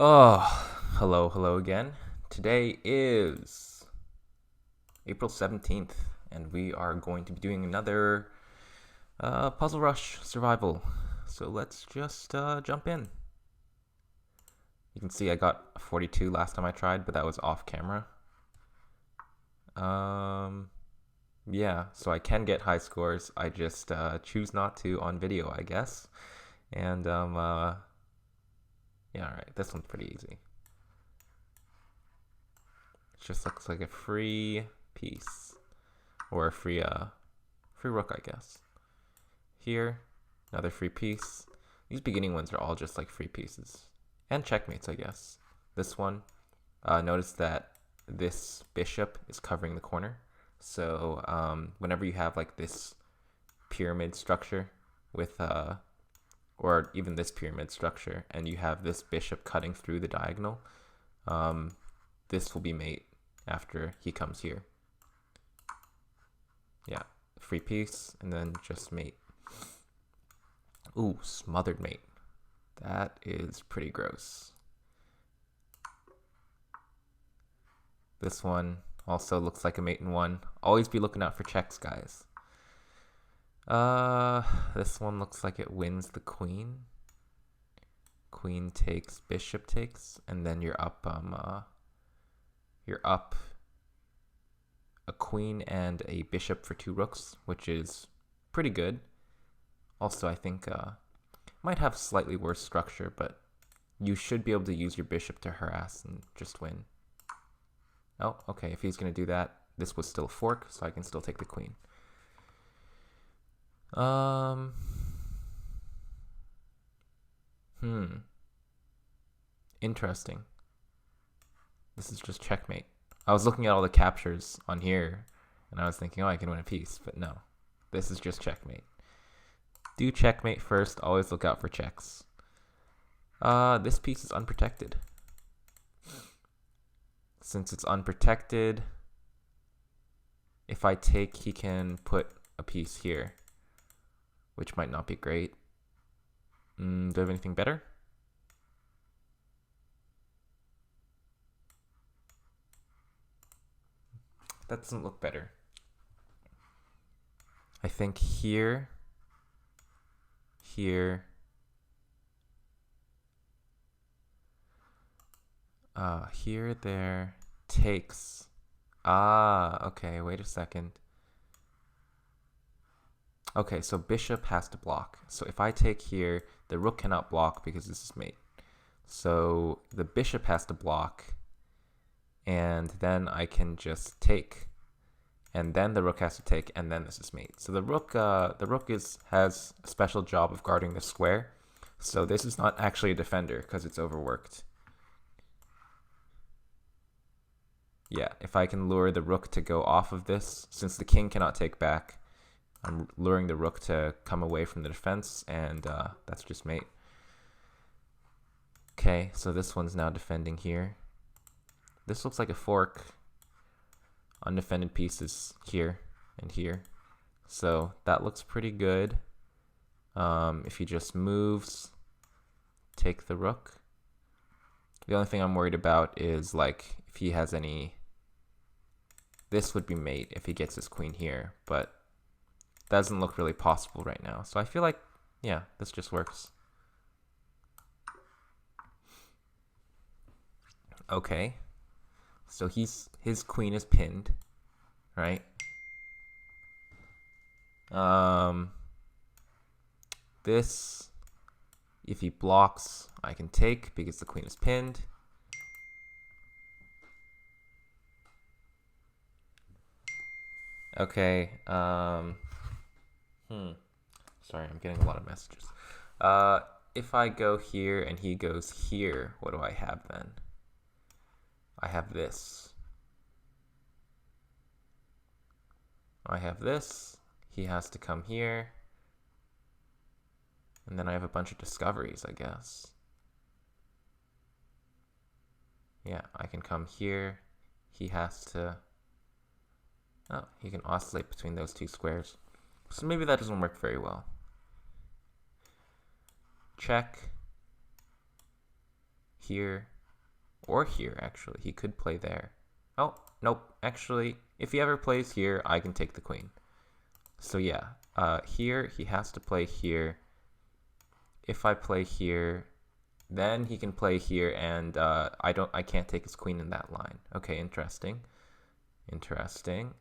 Oh, hello again. Today is April 17th, and we are going to be doing another Puzzle Rush survival. So let's just jump in. You can see I got a 42 last time I tried, but that was off camera. Yeah, so I can get high scores. I just choose not to on video, I guess. And, yeah, alright, this one's pretty easy. It just looks like a free piece. Or a free rook, I guess. Here, another free piece. These beginning ones are all just like free pieces. And checkmates, I guess. This one, notice that this bishop is covering the corner. So whenever you have like this pyramid structure with, or even this pyramid structure, and you have this bishop cutting through the diagonal, this will be mate after he comes here. Yeah, free piece, and then just mate. Ooh, smothered mate. That is pretty gross. This one also looks like a mate in one. Always be looking out for checks, guys. This one looks like it wins the queen. Queen takes, bishop takes, and then you're up a queen and a bishop for two rooks, which is pretty good. Also, I think might have slightly worse structure, but you should be able to use your bishop to harass and just win. Oh, okay, if he's going to do that, this was still a fork, so I can still take the queen. Interesting. This is just checkmate. I was looking at all the captures on here, and I was thinking, oh, I can win a piece, but no. This is just checkmate. Do checkmate first, always look out for checks. This piece is unprotected. Since it's unprotected, if I take, he can put a piece here, which might not be great. Do I have anything better? That doesn't look better. I think here, here, there, takes. Okay, wait a second. Okay, so bishop has to block. So if I take here, the rook cannot block because this is mate. So the bishop has to block, and then I can just take. And then the rook has to take, and then this is mate. So the rook has a special job of guarding the square. So this is not actually a defender because it's overworked. Yeah, if I can lure the rook to go off of this, since the king cannot take back, I'm luring the rook to come away from the defense, and that's just mate. Okay, so this one's now defending here. This looks like a fork. Undefended pieces here and here. So that looks pretty good. If he just moves, take the rook. The only thing I'm worried about is like if he has any, this would be mate if he gets his queen here, but that doesn't look really possible right now. So I feel like, yeah, this just works. Okay. So his queen is pinned, right? This, if he blocks, I can take because the queen is pinned. Okay. Sorry, I'm getting a lot of messages. If I go here and he goes here, what do I have then? I have this. I have this. He has to come here. And then I have a bunch of discoveries, I guess. Yeah, I can come here. He has to... Oh, he can oscillate between those two squares. So maybe that doesn't work very well. Check. here, or here, actually. He could play there. Oh, nope. Actually, if he ever plays here, I can take the queen. So yeah, here, he has to play here. If I play here, then he can play here, and I can't take his queen in that line. Okay, interesting. Interesting.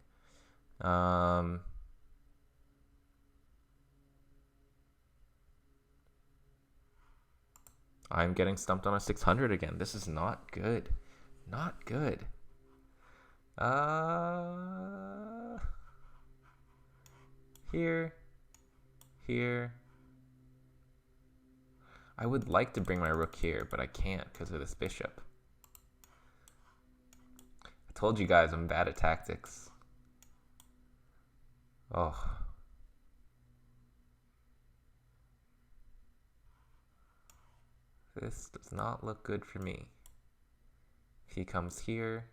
I'm getting stumped on a 600 again. This is not good. Not good. Here. Here. I would like to bring my rook here, but I can't because of this bishop. I told you guys I'm bad at tactics. Oh. This does not look good for me. If he comes here,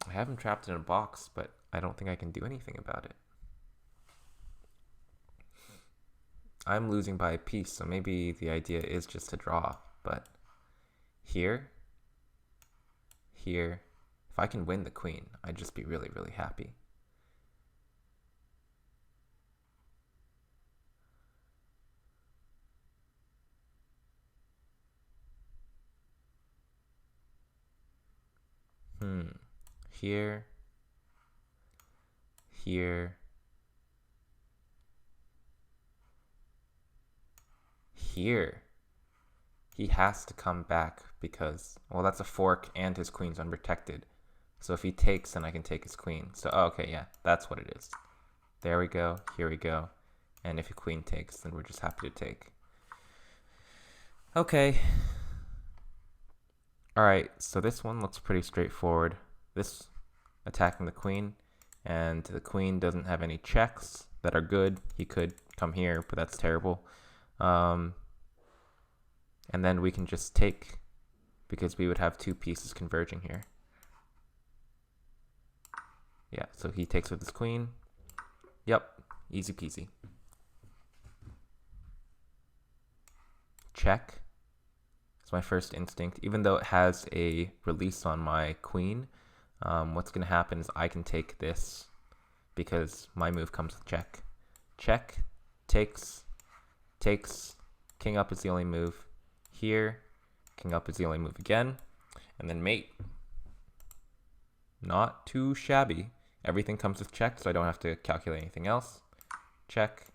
I have him trapped in a box, but I don't think I can do anything about it. I'm losing by a piece, so maybe the idea is just to draw, but here, here, if I can win the queen, I'd just be really, really happy. Here, here, here. He has to come back because, well, that's a fork and his queen's unprotected. So if he takes, then I can take his queen. So, oh, okay, yeah, that's what it is. There we go, here we go. And if a queen takes, then we're just happy to take. Okay. Alright, so this one looks pretty straightforward. This attacking the queen, and the queen doesn't have any checks that are good. He could come here, but that's terrible. And then we can just take, because we would have two pieces converging here. Yeah, so he takes with his queen. Yep, easy peasy. Check is my first instinct. Even though it has a release on my queen, what's going to happen is I can take this because my move comes with check. Check, takes, king up is the only move. Here, king up is the only move again, and then mate. Not too shabby. Everything comes with check, so I don't have to calculate anything else. Check,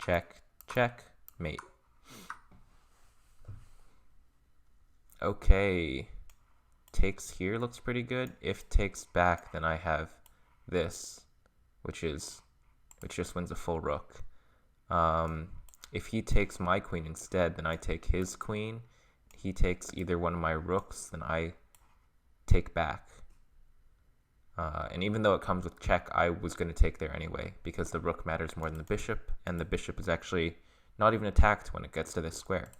check, check, mate. Okay. Takes here looks pretty good. If takes back, then I have this, which just wins a full rook. If he takes my queen instead, then I take his queen. He takes either one of my rooks, then I take back. And even though it comes with check, I was going to take there anyway, because the rook matters more than the bishop, and the bishop is actually not even attacked when it gets to this square.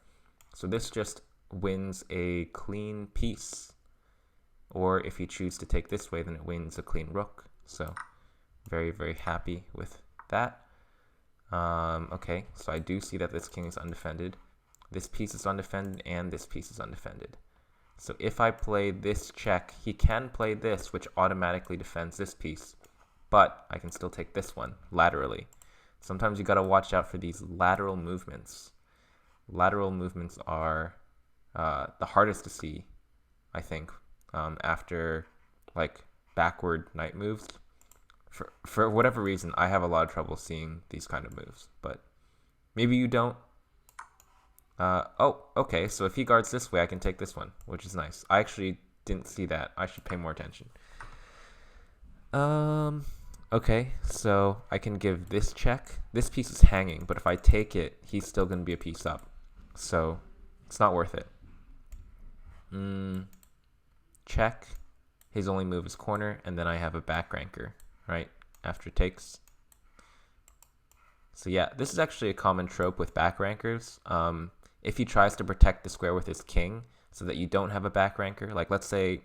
So this just wins a clean piece. Or if you choose to take this way, then it wins a clean rook. So very, very happy with that. Okay, so I do see that this king is undefended. This piece is undefended, and this piece is undefended. So if I play this check, he can play this, which automatically defends this piece. But I can still take this one laterally. Sometimes you gotta watch out for these lateral movements. Lateral movements are the hardest to see, I think, after like backward knight moves. For whatever reason, I have a lot of trouble seeing these kind of moves, but maybe you don't. Oh, okay, so if he guards this way, I can take this one, which is nice. I actually didn't see that. I should pay more attention. Okay, so I can give this check. This piece is hanging, but if I take it, he's still going to be a piece up. So it's not worth it. Check. His only move is corner, and then I have a back ranker, right, after takes. So yeah, this is actually a common trope with back rankers. If he tries to protect the square with his king so that you don't have a back ranker, like let's say,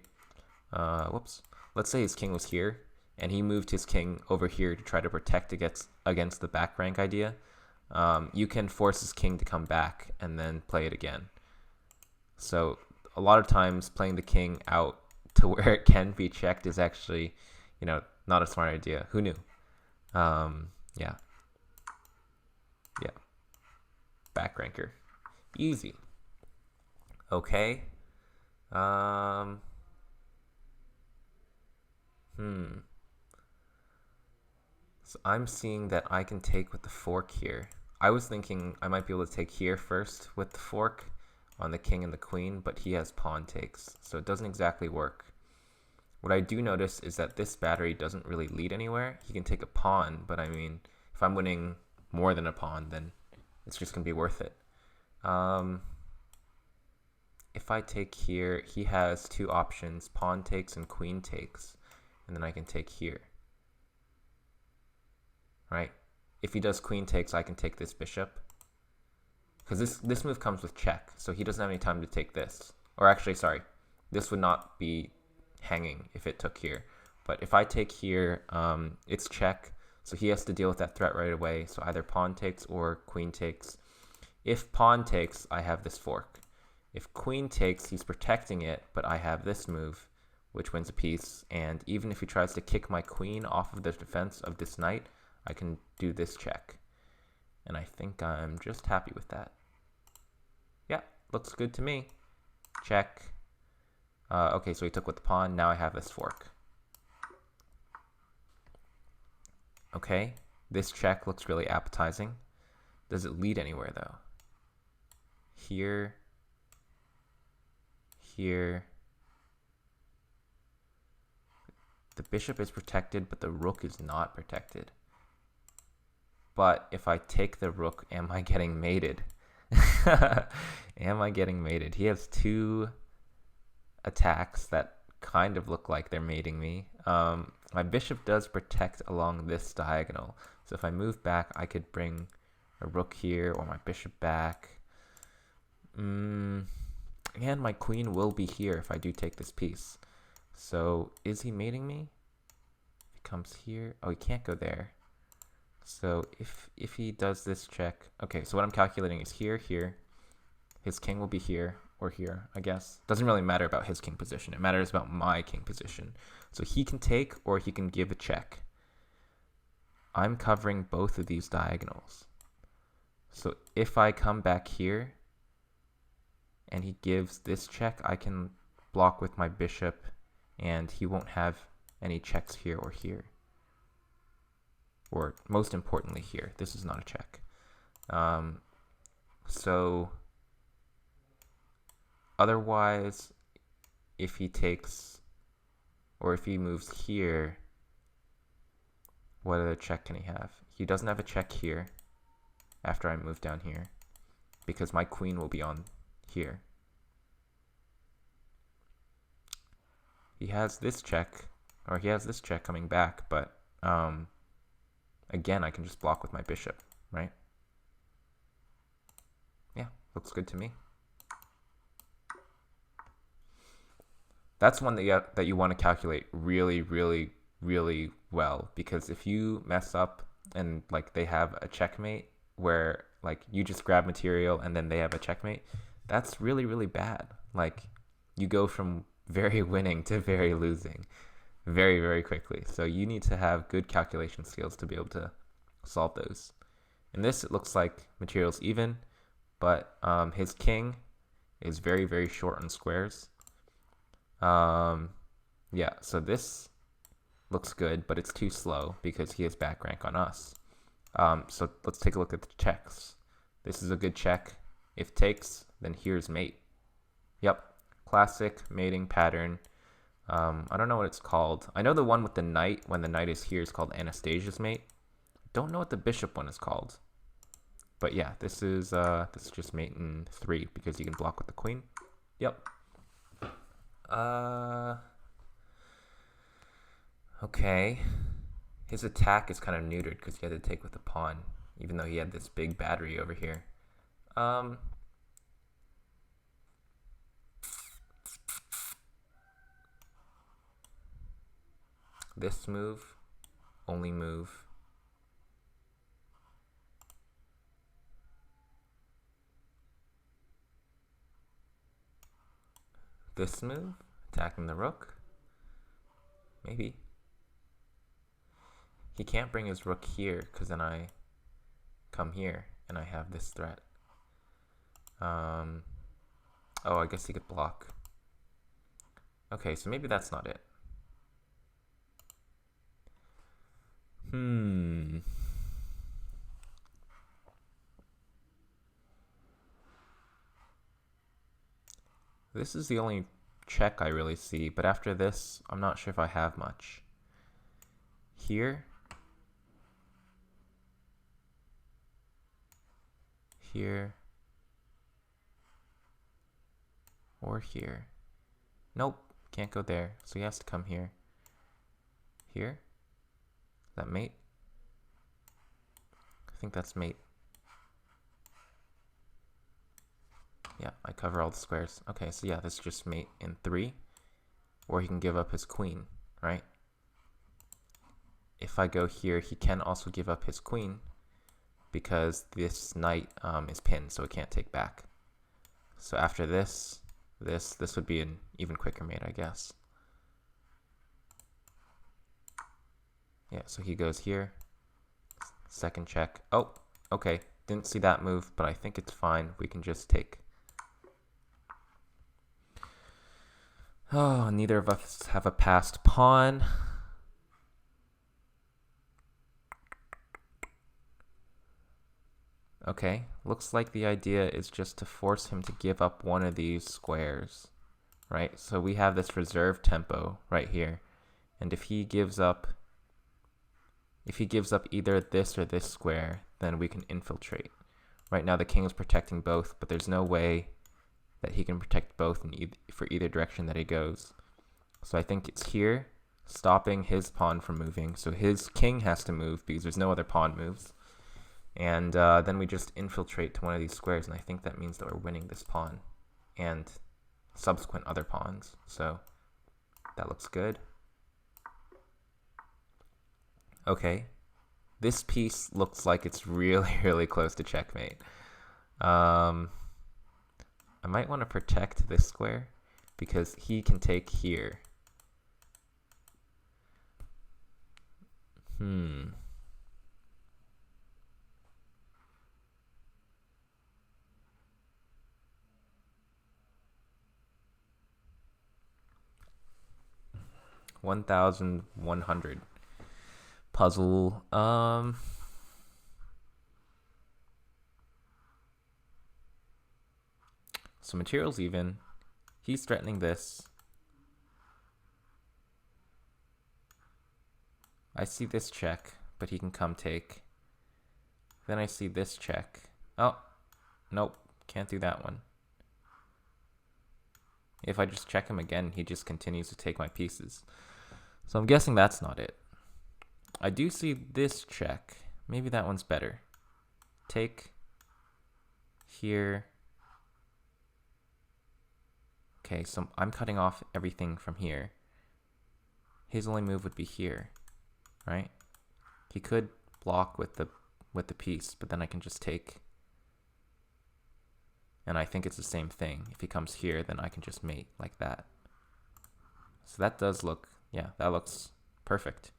let's say his king was here and he moved his king over here to try to protect against the back rank idea. you can force his king to come back and then play it again. So a lot of times playing the king out to where it can be checked is actually, not a smart idea. Who knew? Yeah. Back ranker. Easy. Okay. So I'm seeing that I can take with the fork here. I was thinking I might be able to take here first with the fork on the king and the queen, but he has pawn takes, so it doesn't exactly work. What I do notice is that this battery doesn't really lead anywhere. He can take a pawn, but I mean, if I'm winning more than a pawn, then it's just going to be worth it. If I take here, he has two options, pawn takes and queen takes, and then I can take here. Right? If he does queen takes, I can take this bishop. Because this move comes with check, so he doesn't have any time to take this. Or actually, sorry, this would not be hanging if it took here. But if I take here, it's check, so he has to deal with that threat right away. So either pawn takes or queen takes. If pawn takes, I have this fork. If queen takes, he's protecting it, but I have this move, which wins a piece. And even if he tries to kick my queen off of the defense of this knight, I can do this check. And I think I'm just happy with that. Yeah, looks good to me. Check. Okay, so he took with the pawn. Now I have this fork. Okay, this check looks really appetizing. Does it lead anywhere, though? Here. Here. The bishop is protected, but the rook is not protected. But if I take the rook, am I getting mated? Am I getting mated? He has two attacks that kind of look like they're mating me. My bishop does protect along this diagonal. So if I move back, I could bring a rook here or my bishop back. And my queen will be here if I do take this piece. So is he mating me? If he comes here, oh, he can't go there. So if he does this check, okay, so what I'm calculating is here, here. His king will be here or here, I guess. Doesn't really matter about his king position. It matters about my king position. So he can take or he can give a check. I'm covering both of these diagonals. So if I come back here and he gives this check, I can block with my bishop and he won't have any checks here or here. Or most importantly here, this is not a check. So otherwise, if he takes, or if he moves here, what other check can he have? He doesn't have a check here after I move down here because my queen will be on here. He has this check, or he has this check coming back, but again, I can just block with my bishop, right? Yeah, looks good to me. That's one that you want to calculate really, really, really well, because if you mess up and like they have a checkmate where like you just grab material and then they have a checkmate, that's really, really bad. Like you go from very winning to very losing very, very quickly. So you need to have good calculation skills to be able to solve those. In this, it looks like material's even, but his king is very, very short on squares. Yeah, so this looks good, but it's too slow because he has back rank on us. So let's take a look at the checks. This is a good check. If takes, then here's mate. Yep, classic mating pattern. I don't know what it's called. I know the one with the knight, when the knight is here, is called Anastasia's mate. Don't know what the bishop one is called. But yeah, this is just mate in 3 because you can block with the queen. Yep. Okay. His attack is kind of neutered because he had to take with the pawn, even though he had this big battery over here. This move, only move. this move, attacking the rook. Maybe. He can't bring his rook here because then I come here and I have this threat. Oh, I guess he could block. Okay, so maybe that's not it. This is the only check I really see, but after this, I'm not sure if I have much. Here. Here. Or here. Nope, can't go there, so he has to come here. Here? Is that mate? I think that's mate. Yeah, I cover all the squares. Okay, so yeah, this is just mate in 3. Or he can give up his queen, right? If I go here, he can also give up his queen because this knight is pinned, so it can't take back. So after this would be an even quicker mate, I guess. Yeah, so he goes here. Second check. Oh, okay. Didn't see that move, but I think it's fine. We can just take. Oh, neither of us have a passed pawn. Okay, looks like the idea is just to force him to give up one of these squares, right? So we have this reserve tempo right here. And if he gives up either this or this square, then we can infiltrate. Right now the king is protecting both, but there's no way that he can protect both for either direction that he goes. So I think it's here, stopping his pawn from moving. So his king has to move because there's no other pawn moves. And then we just infiltrate to one of these squares, and I think that means that we're winning this pawn and subsequent other pawns. So that looks good. Okay, this piece looks like it's really, really close to checkmate. I might want to protect this square because he can take here. 1,100 puzzle. So material's even. He's threatening this. I see this check, but he can come take. Then I see this check. Oh, nope, can't do that one. If I just check him again, he just continues to take my pieces. So I'm guessing that's not it. I do see this check. Maybe that one's better. Take here. Okay, so I'm cutting off everything from here. His only move would be here, right? He could block with the piece, but then I can just take. And I think it's the same thing. If he comes here, then I can just mate like that. So that does look, yeah, that looks perfect.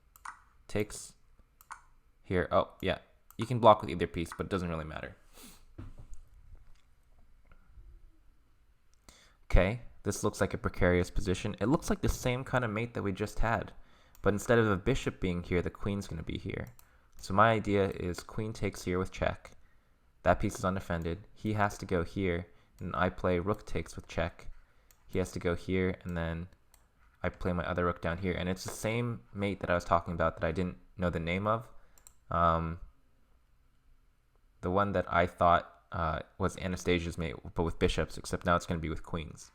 Takes here. Oh, yeah. You can block with either piece, but it doesn't really matter. Okay, this looks like a precarious position. It looks like the same kind of mate that we just had. But instead of the bishop being here, the queen's going to be here. So my idea is queen takes here with check. That piece is undefended. He has to go here, and I play rook takes with check. He has to go here, and then I play my other rook down here. And it's the same mate that I was talking about that I didn't know the name of. The one that I thought was Anastasia's mate, but with bishops, except now it's going to be with queens.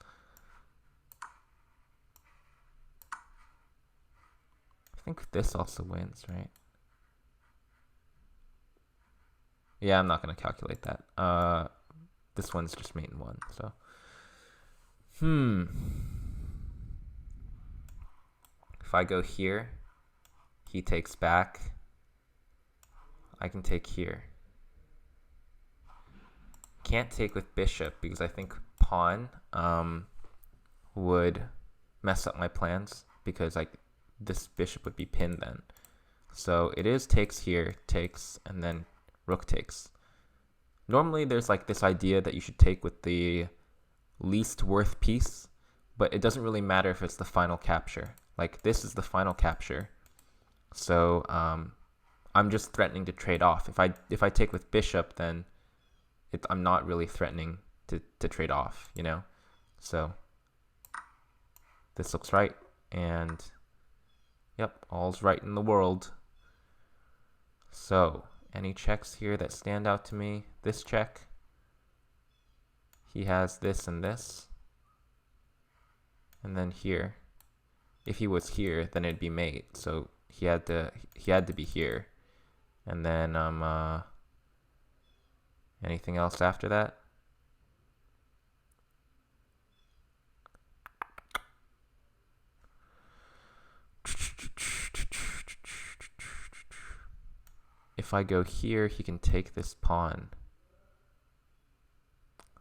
I think this also wins, right? Yeah, I'm not going to calculate that. This one's just mate in 1, so. If I go here, he takes back. I can take here. Can't take with bishop because I think pawn would mess up my plans because like this bishop would be pinned then. So it is takes here, takes, and then rook takes. Normally there's like this idea that you should take with the least worth piece, but it doesn't really matter if it's the final capture. Like this is the final capture. So I'm just threatening to trade off. If I take with bishop, then I'm not really threatening to trade off, you know? So this looks right, and yep, all's right in the world. So any checks here that stand out to me? This check. He has this and this. And then here. If he was here, then it'd be mate. So he had to be here. And then anything else after that? If I go here, he can take this pawn.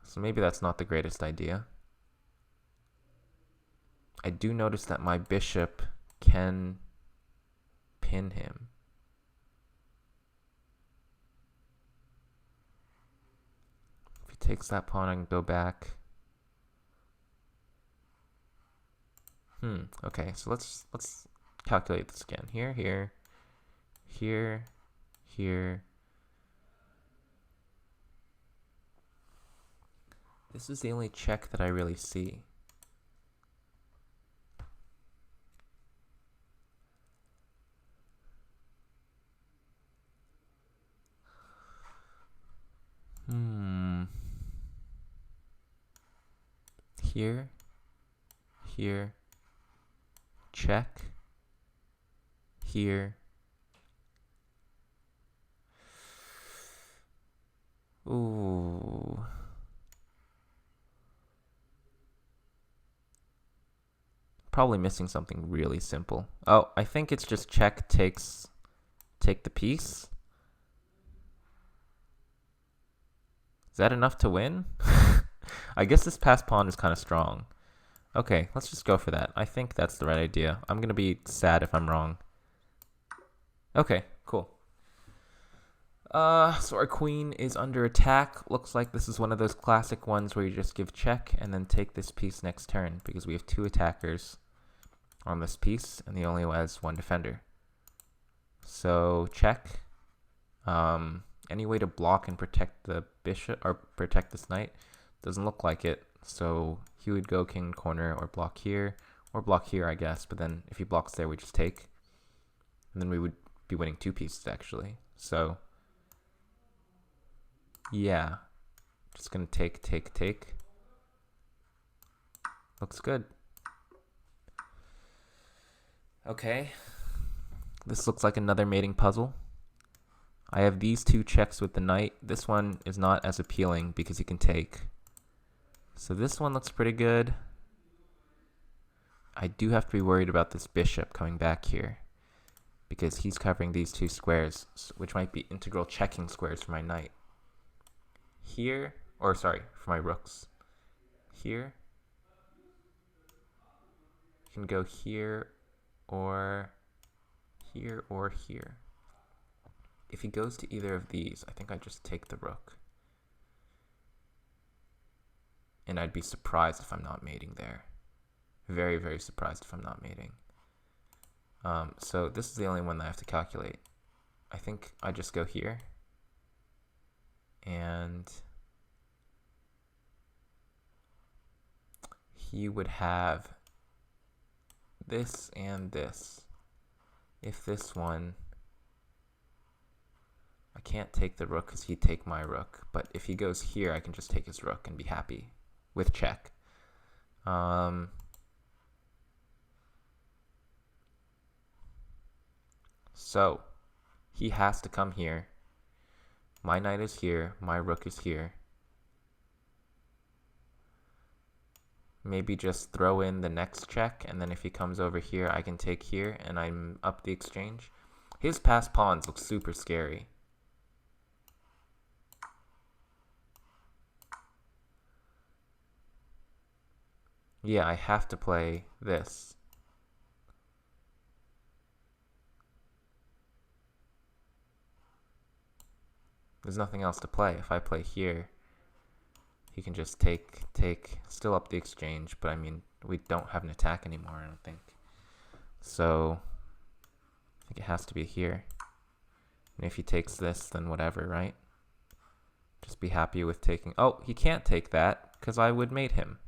So maybe that's not the greatest idea. I do notice that my bishop can pin him. If he takes that pawn, I can go back. Okay, so let's calculate this again. Here, here, here, here. This is the only check that I really see. Here, here, check, here. Ooh. Probably missing something really simple. Oh, I think it's just check takes, take the piece. Is that enough to win? I guess this passed pawn is kind of strong. Okay, let's just go for that. I think that's the right idea. I'm going to be sad if I'm wrong. Okay, cool. So our queen is under attack. Looks like this is one of those classic ones where you just give check and then take this piece next turn because we have two attackers on this piece and he only has one defender. So check. Any way to block and protect the bishop or protect this knight? Doesn't look like it. So he would go king corner or block here, I guess. But then if he blocks there, we just take. And then we would be winning two pieces actually. So yeah, just gonna take. Looks good. Okay, this looks like another mating puzzle. I have these two checks with the knight. This one is not as appealing because he can take. So this one looks pretty good. I do have to be worried about this bishop coming back here because he's covering these two squares, which might be integral checking squares for my knight. Here, or sorry, for my rooks. Here. You can go here or here or here. If he goes to either of these, I think I just take the rook. And I'd be surprised if I'm not mating there. Very, very surprised if I'm not mating. So this is the only one that I have to calculate. I think I just go here. And he would have this and this. If this one, I can't take the rook because he'd take my rook. But if he goes here, I can just take his rook and be happy with check. So he has to come here. My knight is here. My rook is here. Maybe just throw in the next check, and then if he comes over here, I can take here, and I'm up the exchange. His passed pawns look super scary. Yeah, I have to play this. There's nothing else to play. If I play here, he can just take, still up the exchange, but I mean, we don't have an attack anymore, I don't think. So, I think it has to be here. And if he takes this, then whatever, right? Just be happy with taking... Oh, he can't take that, because I would mate him.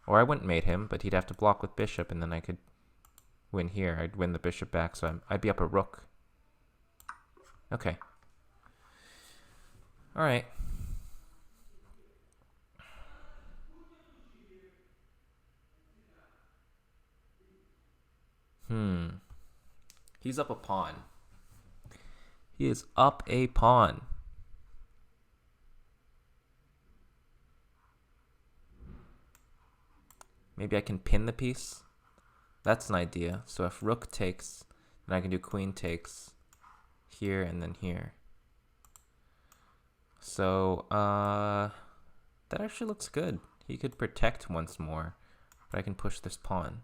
Or I wouldn't mate him, but he'd have to block with bishop, and then I could win here. I'd win the bishop back, so I'd be up a rook. Okay. Alright. He's up a pawn. He is up a pawn. Maybe I can pin the piece. That's an idea. So if rook takes, then I can do queen takes here and then here. So that actually looks good. He could protect once more, but I can push this pawn,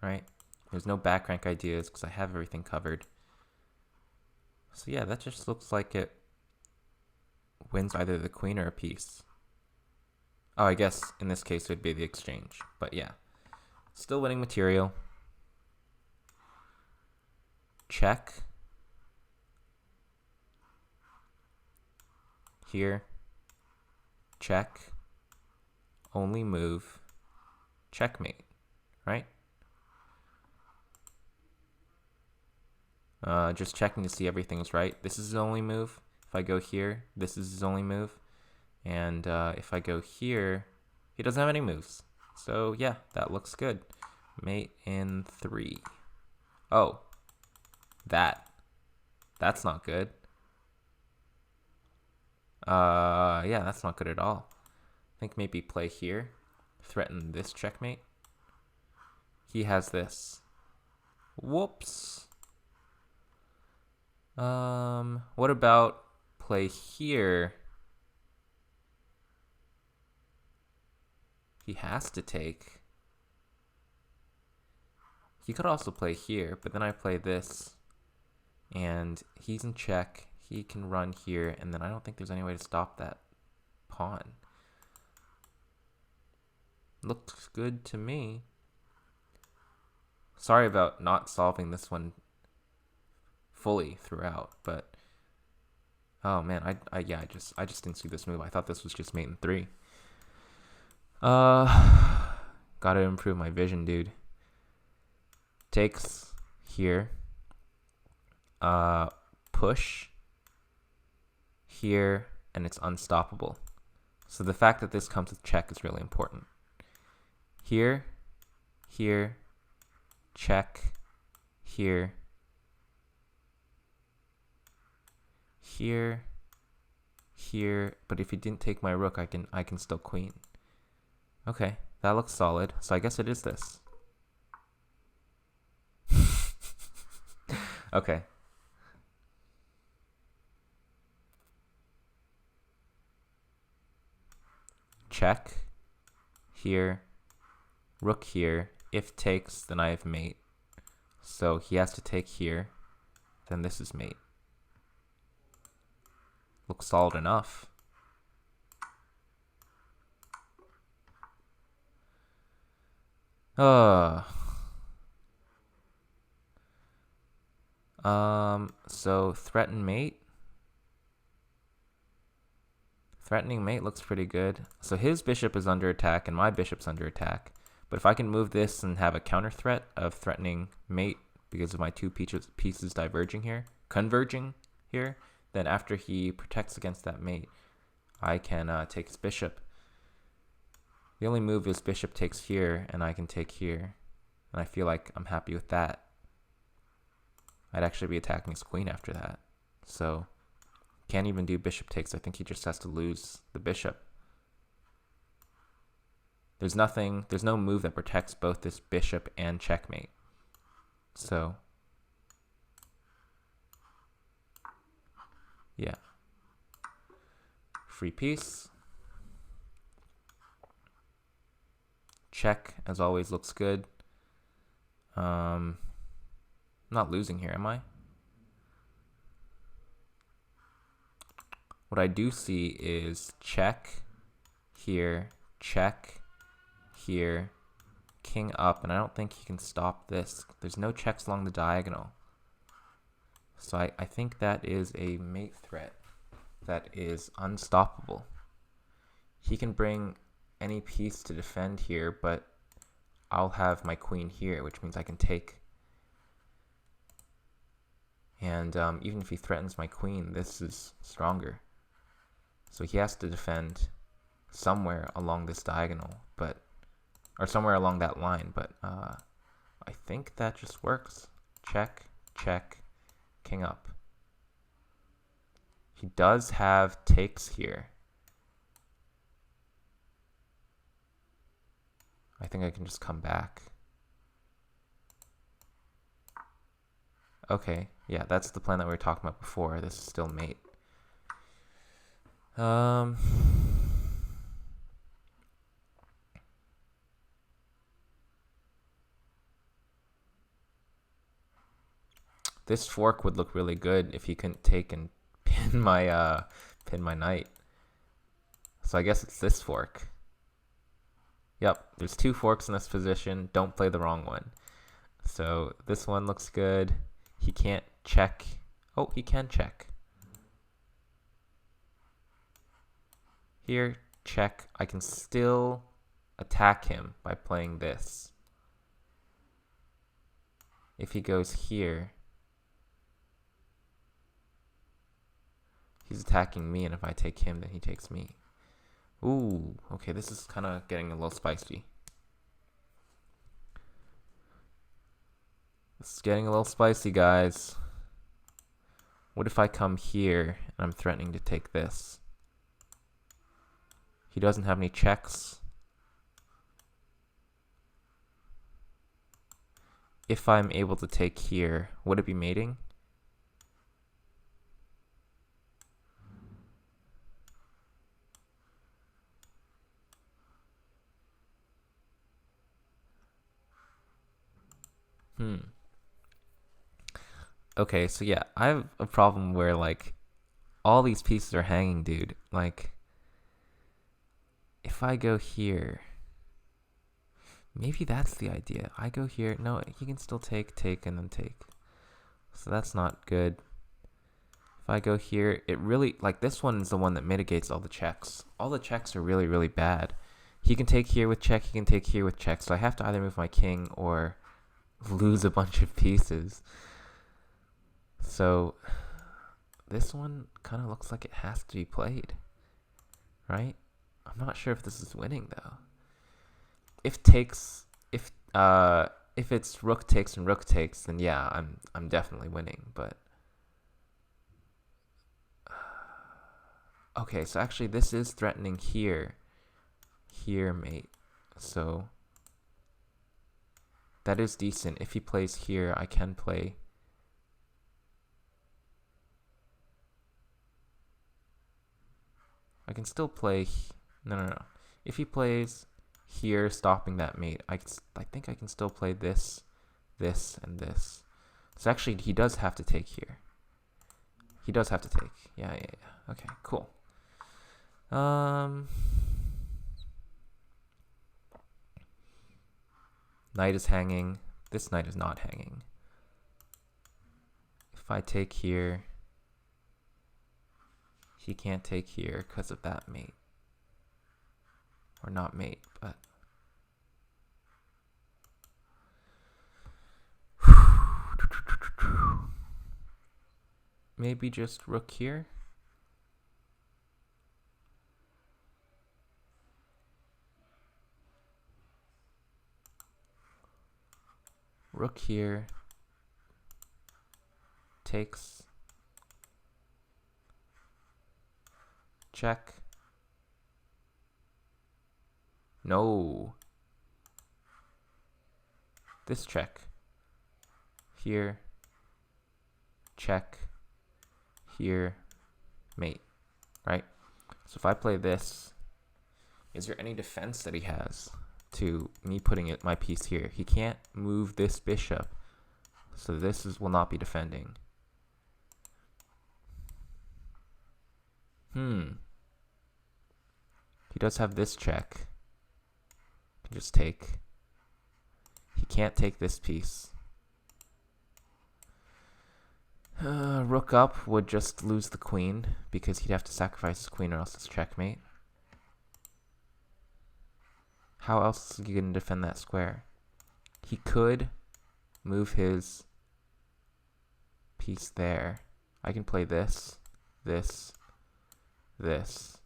right? There's no back rank ideas because I have everything covered. So yeah, that just looks like it wins either the queen or a piece. Oh, I guess in this case it would be the exchange. But yeah, still winning material. Check. Here. Check. Only move. Checkmate. Right? Just checking to see everything's right. This is his only move. If I go here, this is his only move. And if I go here, he doesn't have any moves. So yeah, that looks good. Mate in 3. Oh, that's not good. Yeah, that's not good at all. I think maybe play here, threaten this checkmate. He has this. Whoops. What about play here? He has to take. He could also play here, but then I play this, and he's in check. He can run here, and then I don't think there's any way to stop that pawn. Looks good to me. Sorry about not solving this one fully throughout, but oh man, I just didn't see this move. I thought this was just mate in 3. Gotta improve my vision, dude. Takes here. Push here, and it's unstoppable. So the fact that this comes with check is really important. Here, here, check, here, here, here. But if he didn't take my rook, I can still queen. Okay, that looks solid. So I guess it is this. Okay. Check. Here. Rook here. If takes, then I have mate. So he has to take here. Then this is mate. Looks solid enough. So threaten mate. Threatening mate looks pretty good. So his bishop is under attack and my bishop's under attack. But if I can move this and have a counter threat of threatening mate because of my two pieces diverging here, converging here, then after he protects against that mate, I can take his bishop. The only move is bishop takes here, and I can take here. And I feel like I'm happy with that. I'd actually be attacking his queen after that. So, can't even do bishop takes. I think he just has to lose the bishop. There's no move that protects both this bishop and checkmate. So, yeah. Free piece. check, as always, looks good. I'm not losing here, am I? What I do see is check here, check here, king up, and I don't think he can stop this. There's no checks along the diagonal. So I think that is a mate threat that is unstoppable. He can bring any piece to defend here, but I'll have my queen here, which means I can take. And even if he threatens my queen, this is stronger. So he has to defend somewhere along this diagonal, or somewhere along that line, but I think that just works. Check, check, king up. He does have takes here. I think I can just come back. Okay, yeah, that's the plan that we were talking about before. This is still mate. This fork would look really good if he couldn't take and pin my knight. So I guess it's this fork. Yep, there's two forks in this position. Don't play the wrong one. So this one looks good. He can't check. Oh, he can check. Here, check. I can still attack him by playing this. If he goes here, he's attacking me, and if I take him, then he takes me. Ooh, okay, this is kind of getting a little spicy. This is getting a little spicy, guys. What if I come here, and I'm threatening to take this? He doesn't have any checks. If I'm able to take here, would it be mating? Okay, so yeah, I have a problem where, like, all these pieces are hanging, dude. Like, if I go here, maybe that's the idea. I go here. No, he can still take, and then take. So that's not good. If I go here, it really, like, this one is the one that mitigates all the checks. All the checks are really, really bad. He can take here with check, he can take here with check. So I have to either move my king or lose a bunch of pieces. So this one kind of looks like it has to be played, right? I'm not sure if this is winning though. If it's rook takes and rook takes, then yeah, I'm definitely winning. But okay, so actually this is threatening here, mate. So that is decent. If he plays here, I can play. I can still play. No. If he plays here, stopping that mate, I think I can still play this, and this. So actually, he does have to take here. He does have to take. Yeah. Okay, cool. Knight is hanging. This knight is not hanging. If I take here, he can't take here because of that mate. Or not mate, but maybe just rook here. Rook here. Takes. Check. No. This check. Here. Check. Here. Mate. Right? So if I play this, is there any defense that he has to me putting my piece here. He can't move this bishop, so this will not be defending. He does have this check. Just take. He can't take this piece. Rook up would just lose the queen because he'd have to sacrifice his queen or else it's checkmate. How else is he going to defend that square? He could move his piece there. I can play this, this, this,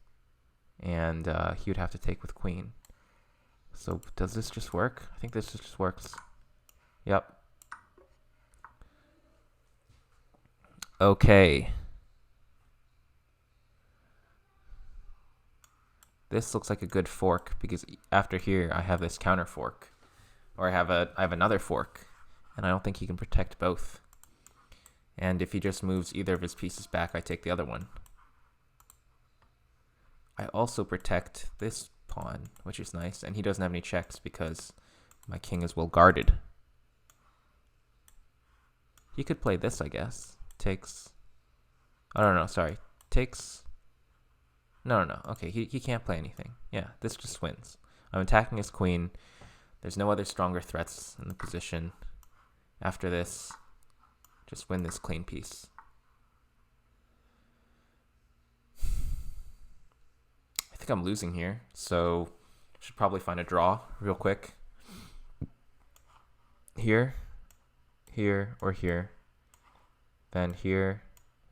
and he would have to take with queen. So does this just work? I think this just works. Yep. Okay. This looks like a good fork because after here I have this counter fork, or I have another fork, and I don't think he can protect both. And if he just moves either of his pieces back, I take the other one. I also protect this pawn, which is nice, and he doesn't have any checks because my king is well guarded. He could play this, I guess. Takes. Oh, no, sorry. Takes. No. Okay, he can't play anything. Yeah, this just wins. I'm attacking his queen. There's no other stronger threats in the position. After this, just win this clean piece. I think I'm losing here, so I should probably find a draw real quick. Here, here, or here. Then here,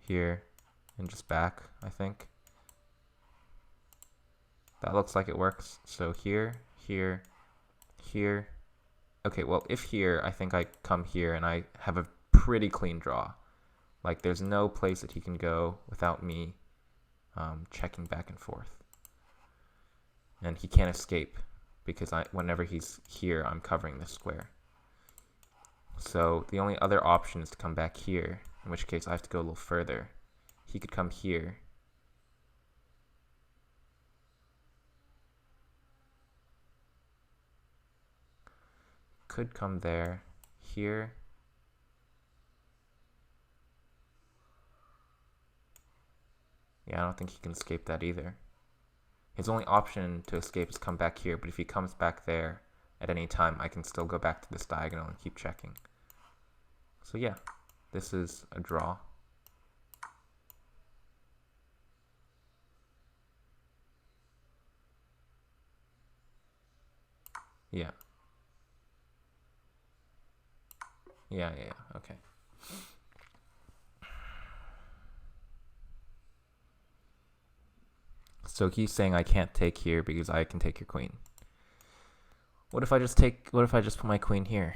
here, and just back, I think. That looks like it works. So here, here, here. Okay, well, if here, I think I come here and I have a pretty clean draw. Like, there's no place that he can go without me checking back and forth. And he can't escape because whenever he's here, I'm covering this square. So the only other option is to come back here, in which case I have to go a little further. He could come here. Could come there, here. Yeah, I don't think he can escape that either. His only option to escape is come back here, but if he comes back there at any time, I can still go back to this diagonal and keep checking. So yeah, this is a draw. Yeah. Yeah, okay. So he's saying I can't take here because I can take your queen. What if I just put my queen here?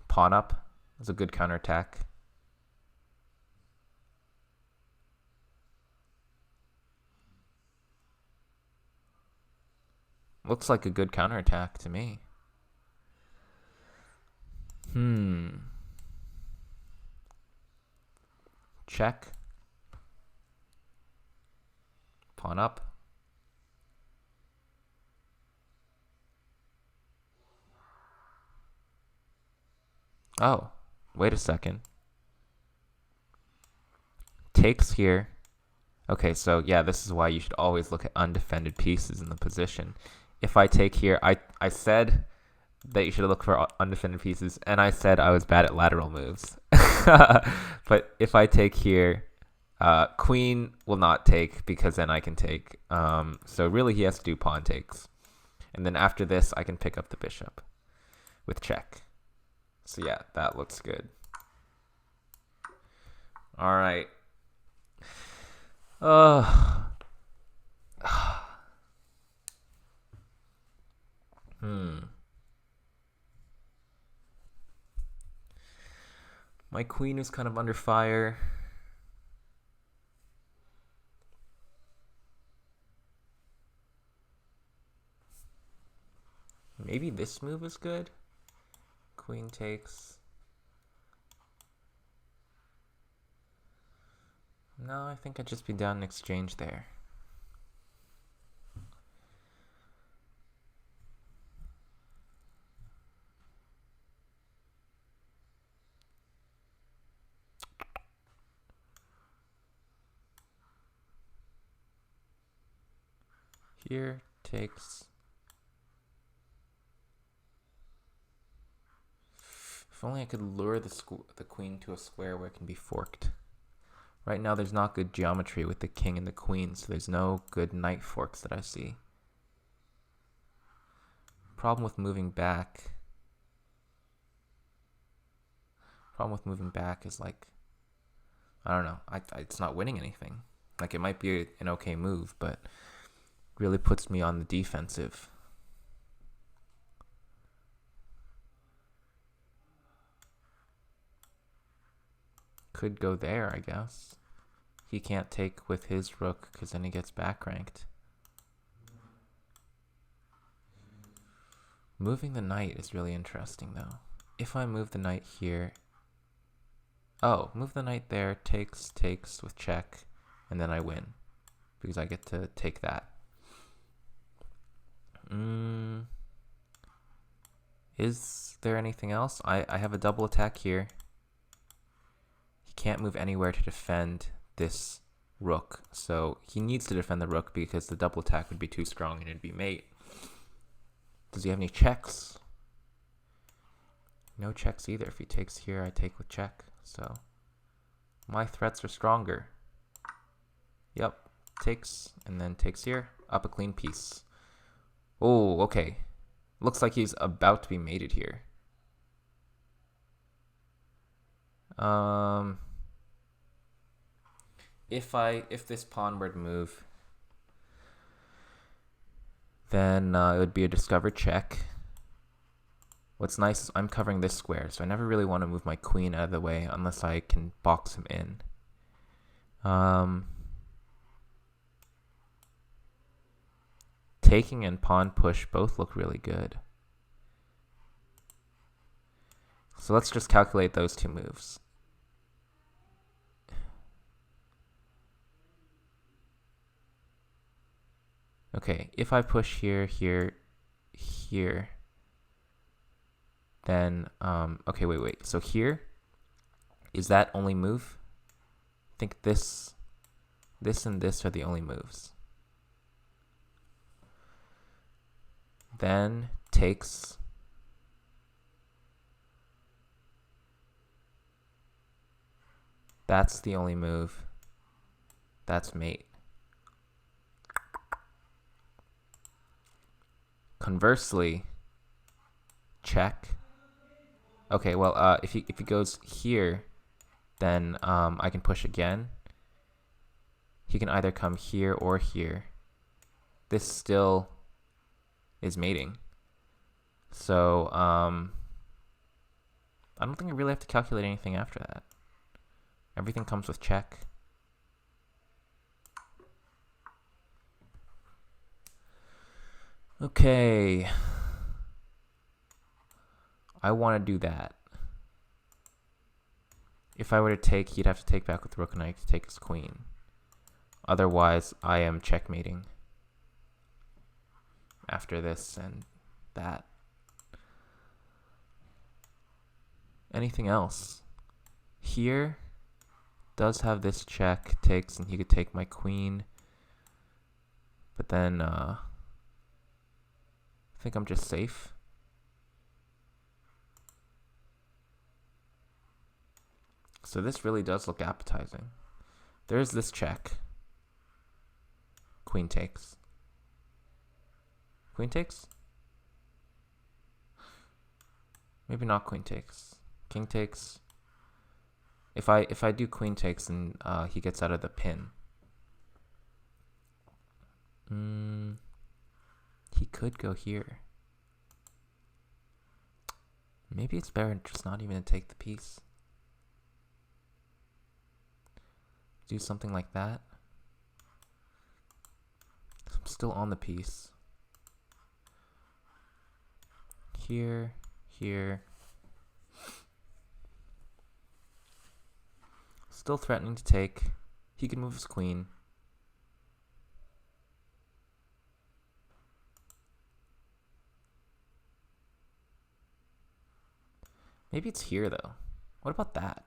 Pawn up is a good counterattack. Looks like a good counterattack to me. Check. Pawn up. Oh, wait a second. Takes here. Okay, so yeah, this is why you should always look at undefended pieces in the position. If I take here, I said that you should look for undefended pieces, and I said I was bad at lateral moves. But if I take here, queen will not take because then I can take. So really he has to do pawn takes. And then after this, I can pick up the bishop with check. So yeah, that looks good. All right. My queen is kind of under fire. Maybe this move is good. Queen takes. No, I think I'd just be down in exchange there. Here takes. If only I could lure the queen to a square where it can be forked. Right now there's not good geometry with the king and the queen, so there's no good knight forks that I see. Problem with moving back is like, I don't know, it's not winning anything. Like, it might be an okay move, but really puts me on the defensive. Could go there, I guess. He can't take with his rook because then he gets back ranked. Moving the knight is really interesting though. If I move the knight here, oh, move the knight there, takes with check, and then I win because I get to take that. Is there anything else? I have a double attack here. He can't move anywhere to defend this rook, so he needs to defend the rook because the double attack would be too strong and it'd be mate. Does he have any checks? No checks either. If he takes here, I take with check. So my threats are stronger. Yep, takes and then takes here. Up a clean piece. Oh, okay. Looks like he's about to be mated here. If this pawn were to move, then it would be a discovered check. What's nice is I'm covering this square, so I never really want to move my queen out of the way unless I can box him in. Taking and pawn push both look really good. So let's just calculate those two moves. Okay, if I push here, here, here, then, okay, wait. So here, is that only move? I think this and this are the only moves. Then takes. That's the only move. That's mate. Conversely, check. Okay, well, if he goes here, then I can push again. He can either come here or here. This still is mating. So I don't think I really have to calculate anything after that. Everything comes with check. Okay. I want to do that. If I were to take, he'd have to take back with rook knight to take his queen. Otherwise, I am checkmating after this and that. Anything else? Here does have this check, takes, and he could take my queen. But then, I think I'm just safe. So this really does look appetizing. There's this check. Queen takes. Queen takes? Maybe not queen takes. King takes. If I do queen takes, then he gets out of the pin. He could go here. Maybe it's better just not even to take the piece. Do something like that. I'm still on the piece. Here, here. Still threatening to take. He can move his queen. Maybe it's here though. What about that?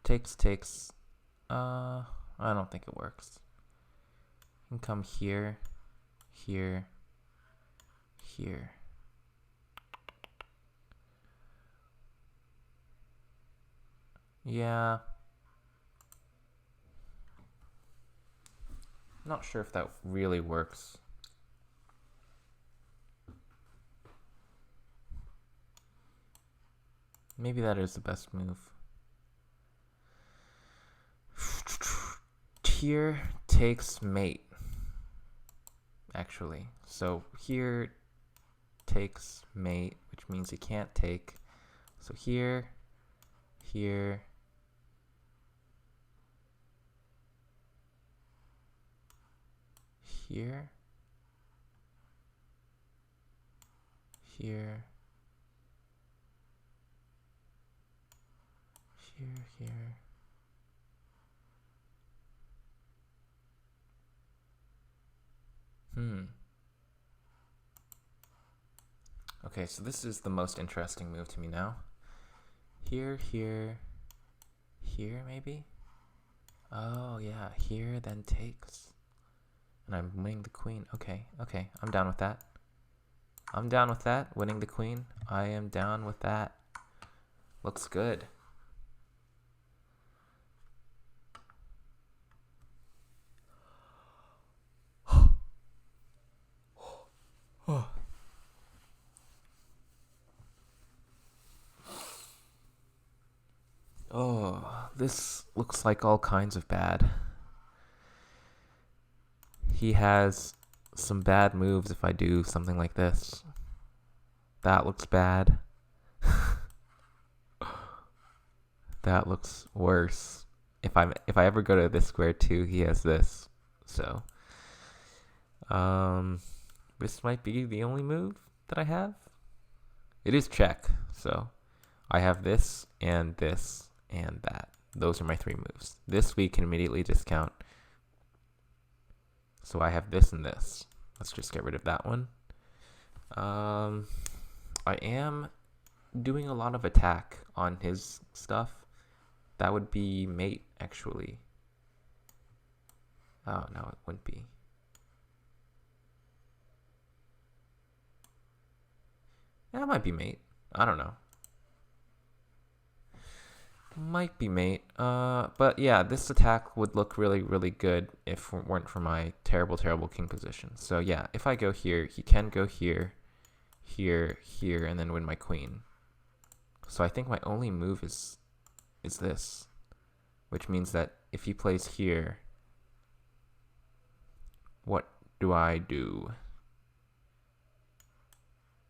Takes. I don't think it works. can come here, here, here. Yeah. Not sure if that really works. Maybe that is the best move. Here takes mate, actually. So here takes mate, which means he can't take. So here, here, here, here, here. Okay, so this is the most interesting move to me now. Here, here, here maybe? Oh yeah, here then takes. And I'm winning the queen. Okay, I'm down with that. I'm down with that, winning the queen. I am down with that. Looks good. Oh, this looks like all kinds of bad. He has some bad moves if I do something like this. That looks bad. That looks worse. If I ever go to this square too, he has this. So, this might be the only move that I have. It is check, so I have this and this and that. Those are my three moves. This we can immediately discount. So I have this and this. Let's just get rid of that one. I am doing a lot of attack on his stuff. That would be mate, actually. Oh, no, it wouldn't be. Yeah, it might be mate. I don't know. Might be mate. But yeah, this attack would look really, really good if it weren't for my terrible, terrible king position. So yeah, if I go here, he can go here, here, here, and then win my queen. So I think my only move is this, which means that if he plays here, what do I do?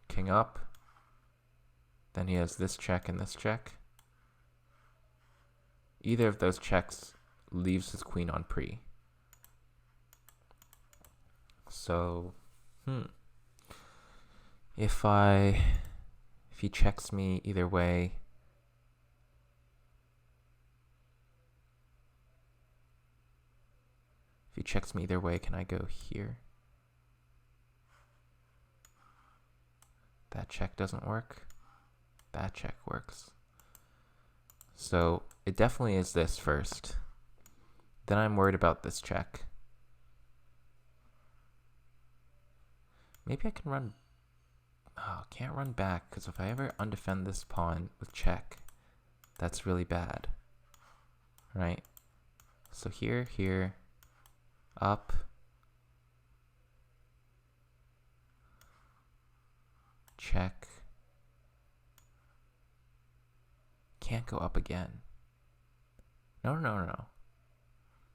King up. Then he has this check and this check. Either of those checks leaves his queen on pre. So, if he checks me either way, can I go here? That check doesn't work. That check works. So it definitely is this first. Then I'm worried about this check. Maybe I can run. Oh, can't run back, because if I ever undefend this pawn with check, that's really bad. Right? So here, here, up. Check. Can't go up again. No.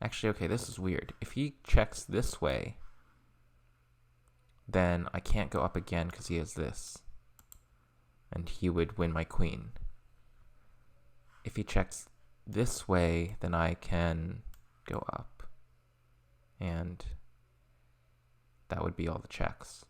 Actually, okay, this is weird. If he checks this way, then I can't go up again because he has this. And he would win my queen. If he checks this way, then I can go up. And that would be all the checks.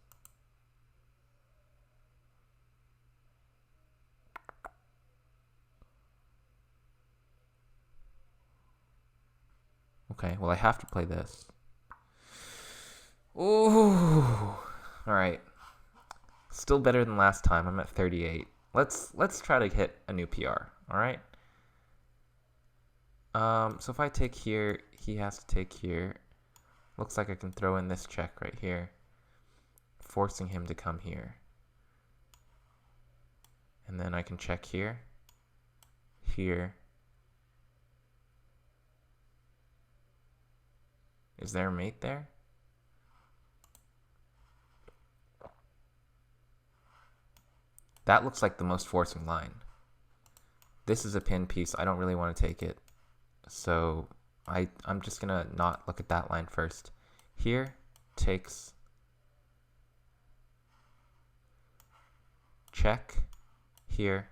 Okay, well I have to play this. Ooh. Alright. Still better than last time. I'm at 38. Let's try to hit a new PR, alright? So if I take here, he has to take here. Looks like I can throw in this check right here, forcing him to come here. And then I can check here, here. Is there a mate there? That looks like the most forcing line. This is a pin piece. I don't really want to take it. So I'm just going to not look at that line first. Here takes check. Here.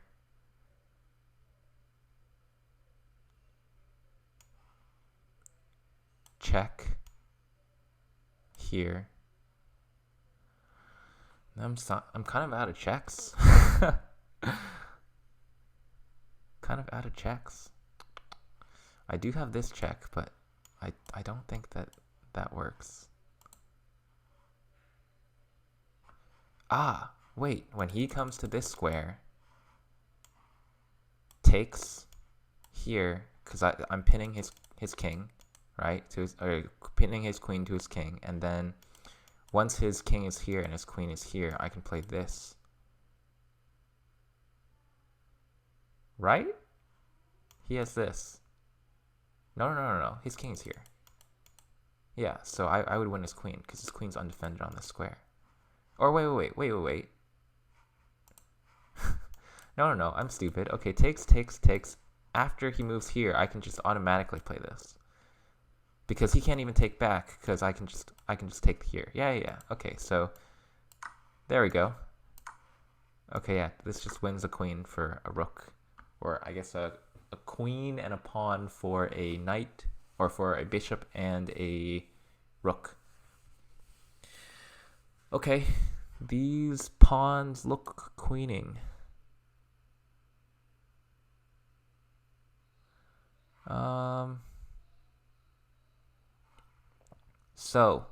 Check. Here. I'm kind of out of checks. Kind of out of checks. I do have this check, but I don't think that works. Ah, wait. When he comes to this square, takes here, because I'm pinning his king, right? To his, or pinning his queen to his king, and then once his king is here and his queen is here, I can play this. Right? He has this. No. His king is here. Yeah, so I would win his queen, because his queen's undefended on this square. Or wait. No, I'm stupid. Okay, takes. After he moves here, I can just automatically play this. Because he can't even take back, because I can just take here. Yeah. Okay, so there we go. Okay, yeah, this just wins a queen for a rook. Or I guess a queen and a pawn for a knight, or for a bishop and a rook. Okay, these pawns look queening. So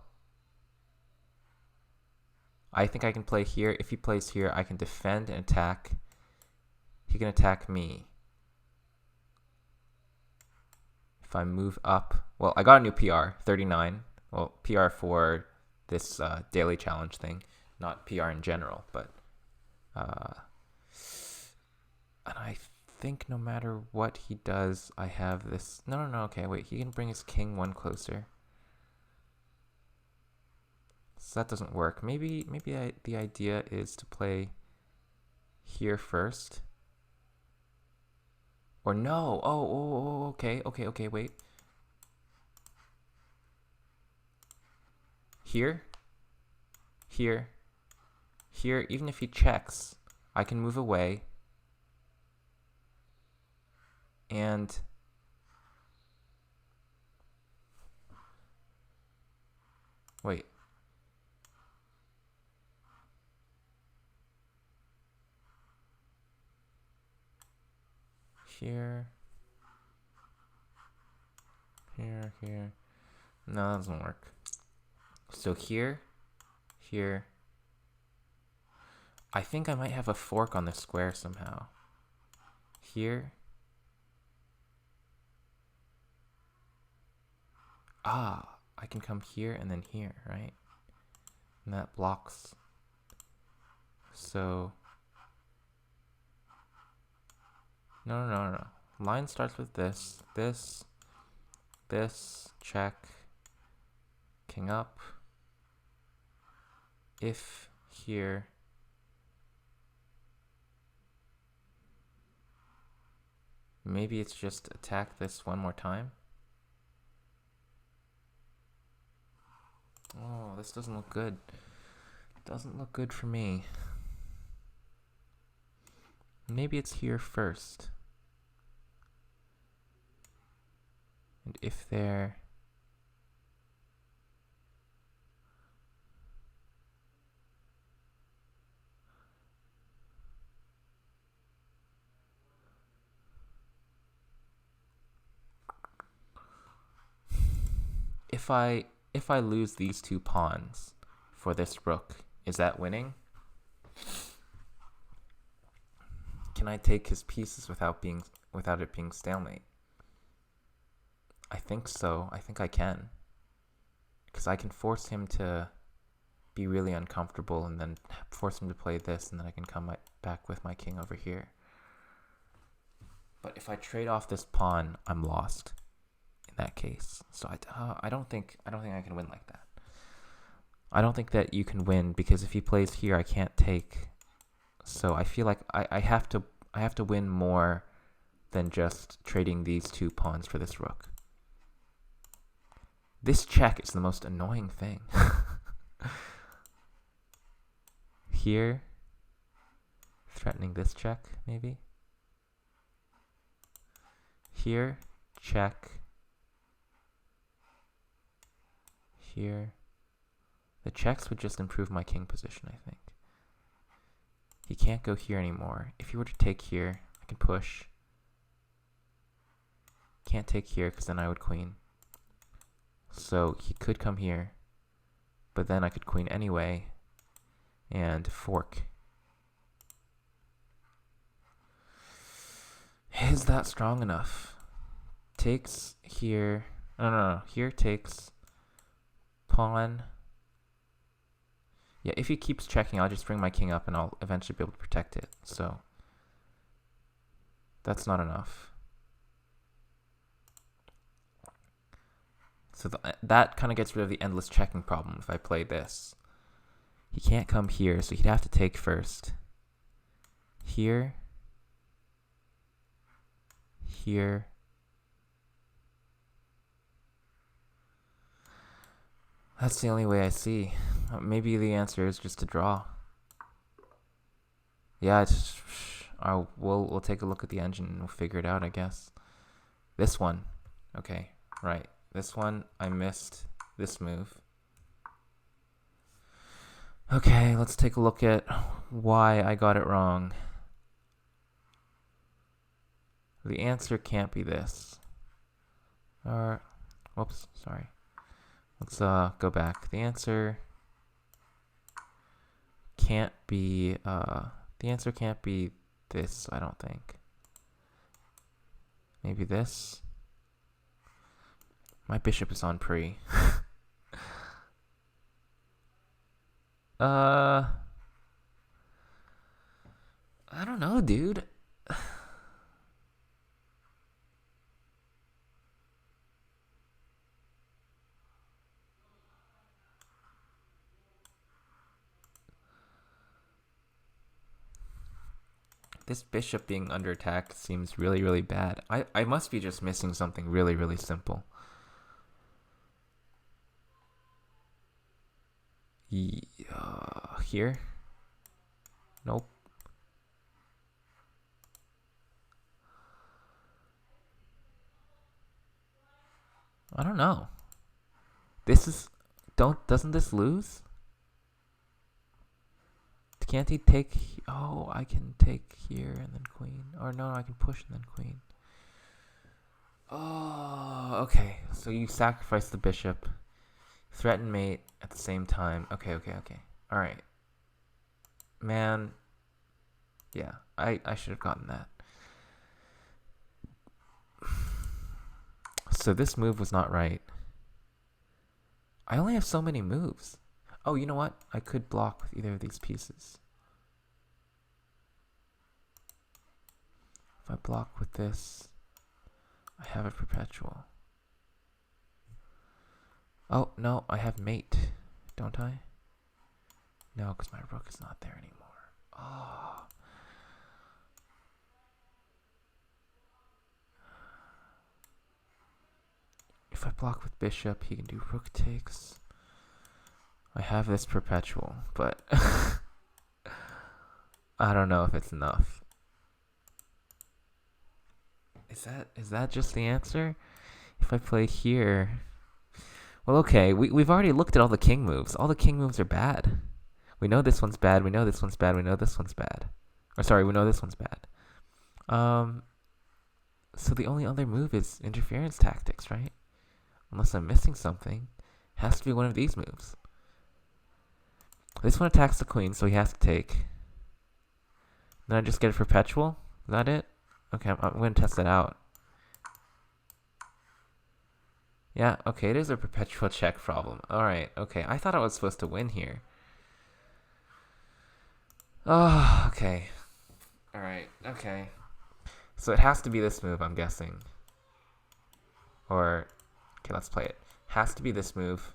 I think I can play here. If he plays here, I can defend and attack. He can attack me. If I move up, well, I got a new PR, 39. Well, PR for this daily challenge thing, not PR in general, but and I think no matter what he does, I have this. No. Okay, wait. He can bring his king one closer. So that doesn't work. Maybe the idea is to play here first. Or no. Oh, okay, wait. Here. Even if he checks, I can move away. And wait. Here. No, that doesn't work. So here. I think I might have a fork on this square somehow. Here. Ah, I can come here and then here, right? And that blocks. So no. Line starts with this, check, king up. If here, maybe it's just attack this one more time. Oh, this doesn't look good. Doesn't look good for me. Maybe it's here first. And if there... If I lose these two pawns for this rook, is that winning? Can I take his pieces without it being stalemate? I think so. I think I can. Because I can force him to be really uncomfortable and then force him to play this, and then I can come back with my king over here. But if I trade off this pawn, I'm lost in that case. So I don't think I can win like that. I don't think that you can win, because if he plays here, I can't take. So I feel like I have to win more than just trading these two pawns for this rook. This check is the most annoying thing. Here, threatening this check, maybe. Here, check. Here. The checks would just improve my king position, I think. He can't go here anymore. If he were to take here, I can push. Can't take here, because then I would queen. So he could come here, but then I could queen anyway and fork. Is that strong enough? Takes here. No. Here takes pawn. Yeah, if he keeps checking, I'll just bring my king up and I'll eventually be able to protect it. So that's not enough. So that kind of gets rid of the endless checking problem if I play this. He can't come here, so he'd have to take first. Here. Here. That's the only way I see. Maybe the answer is just to draw. Yeah, we'll take a look at the engine and we'll figure it out, I guess. This one. Okay, right. This one, I missed this move. Okay, let's take a look at why I got it wrong. The answer can't be this. Whoops, sorry. Let's go back. The answer can't be this, I don't think. Maybe this. My bishop is on pre. I don't know, dude. This bishop being under attack seems really, really bad. I must be just missing something really, really simple. Here? Nope. I don't know. This is... Doesn't this lose? Can't he take... Oh, I can take here and then queen. Or no, I can push and then queen. Oh, okay. So you sacrifice the bishop. Threaten mate at the same time. Okay. Alright. Man. Yeah, I should have gotten that. So this move was not right. I only have so many moves. Oh, you know what? I could block with either of these pieces. If I block with this, I have a perpetual. Oh, no, I have mate, don't I? No, because my rook is not there anymore. Oh. If I block with bishop, he can do rook takes. I have this perpetual, but I don't know if it's enough. Is that just the answer? If I play here... Well, okay, we've already looked at all the king moves. All the king moves are bad. We know this one's bad, we know this one's bad, we know this one's bad. Or sorry, we know this one's bad. So the only other move is interference tactics, right? Unless I'm missing something. Has to be one of these moves. This one attacks the queen, so he has to take. Then I just get a perpetual? Is that it? Okay, I'm going to test it out. Yeah, okay, it is a perpetual check problem. Alright, okay. I thought I was supposed to win here. Oh, okay. Alright, okay. So it has to be this move, I'm guessing. Or, okay, let's play it. Has to be this move.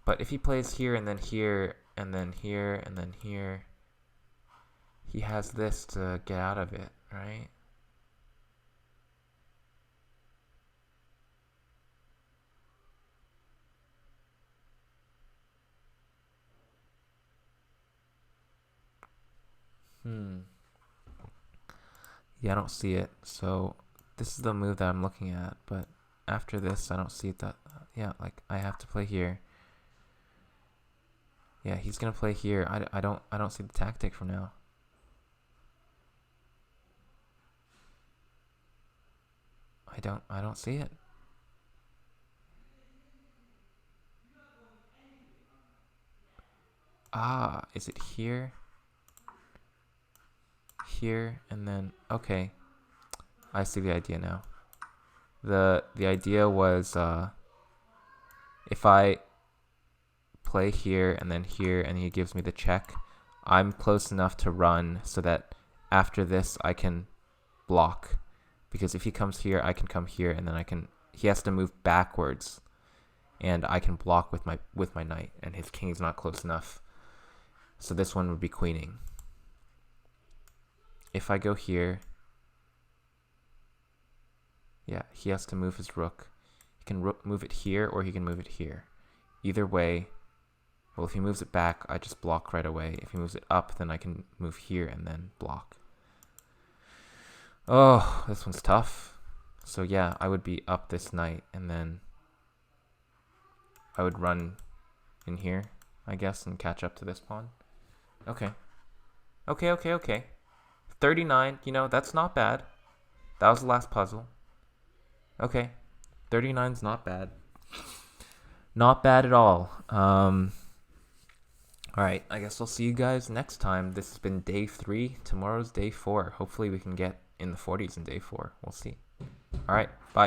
But if he plays here and then here and then here and then here, he has this to get out of it, right? Yeah, I don't see it. So this is the move that I'm looking at, but after this, I don't see it that. Yeah, like I have to play here. Yeah, he's gonna play here. I don't see the tactic from now. I don't see it. Ah, is it here? Here and then okay. I see the idea now. The idea was if I play here and then here and he gives me the check, I'm close enough to run so that after this I can block, because if he comes here I can come here and then he has to move backwards and I can block with my knight, and his king is not close enough. So this one would be queening. If I go here, yeah, he has to move his rook. He can move it here or he can move it here. Either way, well, if he moves it back, I just block right away. If he moves it up, then I can move here and then block. Oh, this one's tough. So yeah, I would be up this knight and then I would run in here, I guess, and catch up to this pawn. Okay. Okay. 39, you know, that's not bad. That was the last puzzle. Okay. 39's not bad. Not bad at all. Alright, I guess I'll see you guys next time. This has been day 3. Tomorrow's day 4. Hopefully we can get in the 40s in day 4. We'll see. Alright, bye.